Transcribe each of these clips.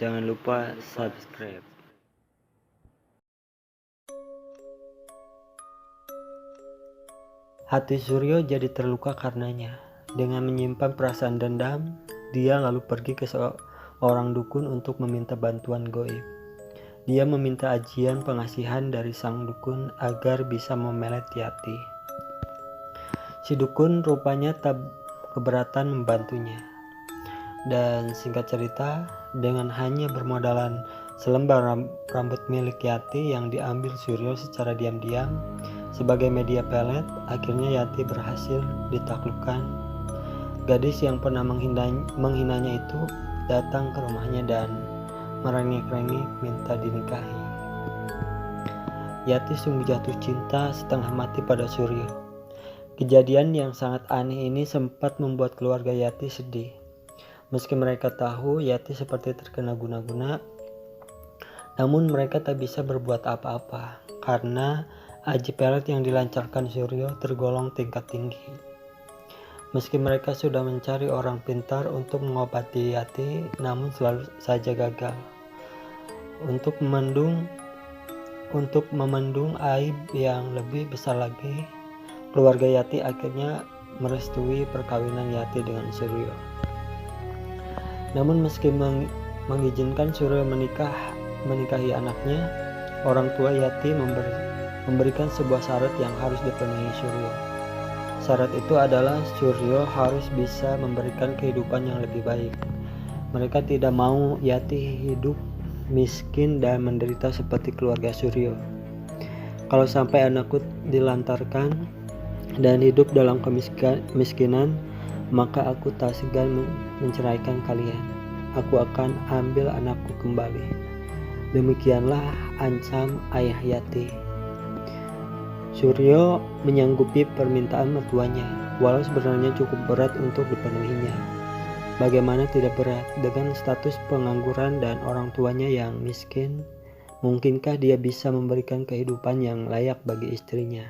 Jangan lupa subscribe. Hati Suryo jadi terluka karenanya. Dengan menyimpan perasaan dendam, dia lalu pergi ke seorang dukun untuk meminta bantuan goib. Dia meminta ajian pengasihan dari sang dukun agar bisa memelet Yati. Si dukun rupanya tak keberatan membantunya. Dan singkat cerita, dengan hanya bermodalan selembar rambut milik Yati yang diambil Suryo secara diam-diam sebagai media pelet, akhirnya Yati berhasil ditaklukkan. Gadis yang pernah menghinanya itu datang ke rumahnya dan merengek-rengek minta dinikahi. Yati sungguh jatuh cinta setengah mati pada Suryo. Kejadian yang sangat aneh ini sempat membuat keluarga Yati sedih. Meski mereka tahu Yati seperti terkena guna-guna, namun mereka tak bisa berbuat apa-apa karena aji pelet yang dilancarkan Suryo tergolong tingkat tinggi. Meski mereka sudah mencari orang pintar untuk mengobati Yati, namun selalu saja gagal. Untuk memendung aib yang lebih besar lagi, keluarga Yati akhirnya merestui perkawinan Yati dengan Suryo. Namun meski mengizinkan Suryo menikahi anaknya, orang tua Yati memberikan sebuah syarat yang harus dipenuhi Suryo. Syarat itu adalah Suryo harus bisa memberikan kehidupan yang lebih baik. Mereka tidak mau Yati hidup miskin dan menderita seperti keluarga Suryo. Kalau sampai anakku dilantarkan dan hidup dalam kemiskinan, maka aku tak segan menceraikan kalian. Aku akan ambil anakku kembali. Demikianlah ancam ayah Yati. Suryo menyanggupi permintaan mertuanya, walau sebenarnya cukup berat untuk dipenuhinya. Bagaimana tidak berat dengan status pengangguran dan orang tuanya yang miskin? Mungkinkah dia bisa memberikan kehidupan yang layak bagi istrinya?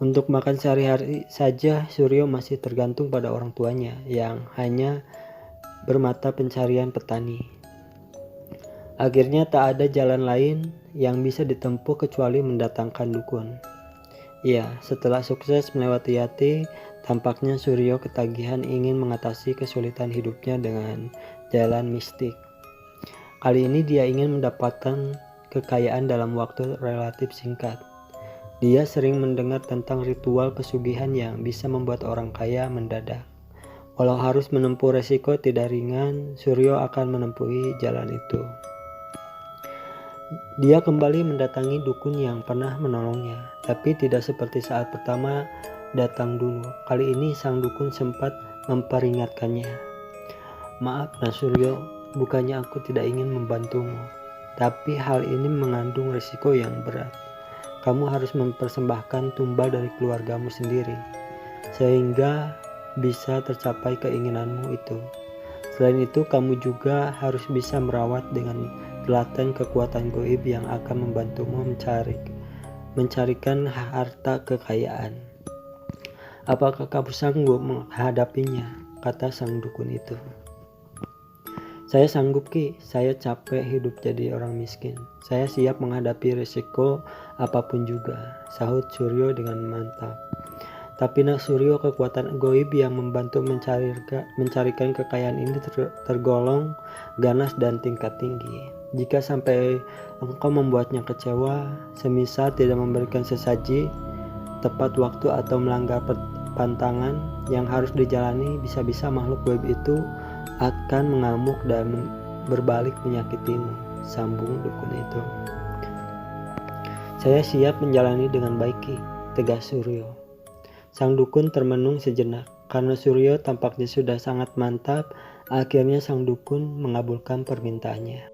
Untuk makan sehari-hari saja Suryo masih tergantung pada orang tuanya yang hanya bermata pencarian petani. Akhirnya tak ada jalan lain yang bisa ditempuh kecuali mendatangkan dukun. Ya, setelah sukses melewati Yati, tampaknya Suryo ketagihan ingin mengatasi kesulitan hidupnya dengan jalan mistik. Kali ini dia ingin mendapatkan kekayaan dalam waktu relatif singkat. Dia sering mendengar tentang ritual pesugihan yang bisa membuat orang kaya mendadak. Walau harus menempuh resiko tidak ringan, Suryo akan menempuhi jalan itu. Dia kembali mendatangi dukun yang pernah menolongnya, tapi tidak seperti saat pertama datang dulu. Kali ini sang dukun sempat memperingatkannya. Maaf Suryo, bukannya aku tidak ingin membantumu, tapi hal ini mengandung risiko yang berat. Kamu harus mempersembahkan tumbal dari keluargamu sendiri, sehingga bisa tercapai keinginanmu itu. Selain itu, kamu juga harus bisa merawat dengan telaten kekuatan goib yang akan membantumu mencarikan harta kekayaan. Apakah kamu sanggup menghadapinya? Kata sang dukun itu. Saya sanggup Ki, saya capek hidup jadi orang miskin. Saya siap menghadapi risiko apapun juga, sahut Suryo dengan mantap. Tapi Suryo, kekuatan goib yang membantu mencarikan kekayaan ini tergolong ganas dan tingkat tinggi. Jika sampai engkau membuatnya kecewa, semisal tidak memberikan sesaji tepat waktu atau melanggar pantangan yang harus dijalani, bisa-bisa makhluk goib itu akan mengamuk dan berbalik menyakitimu, sambung dukun itu. Saya siap menjalani dengan baik Ki, tegas Suryo. Sang dukun termenung sejenak. Karena Suryo tampaknya sudah sangat mantap, akhirnya sang dukun mengabulkan permintaannya.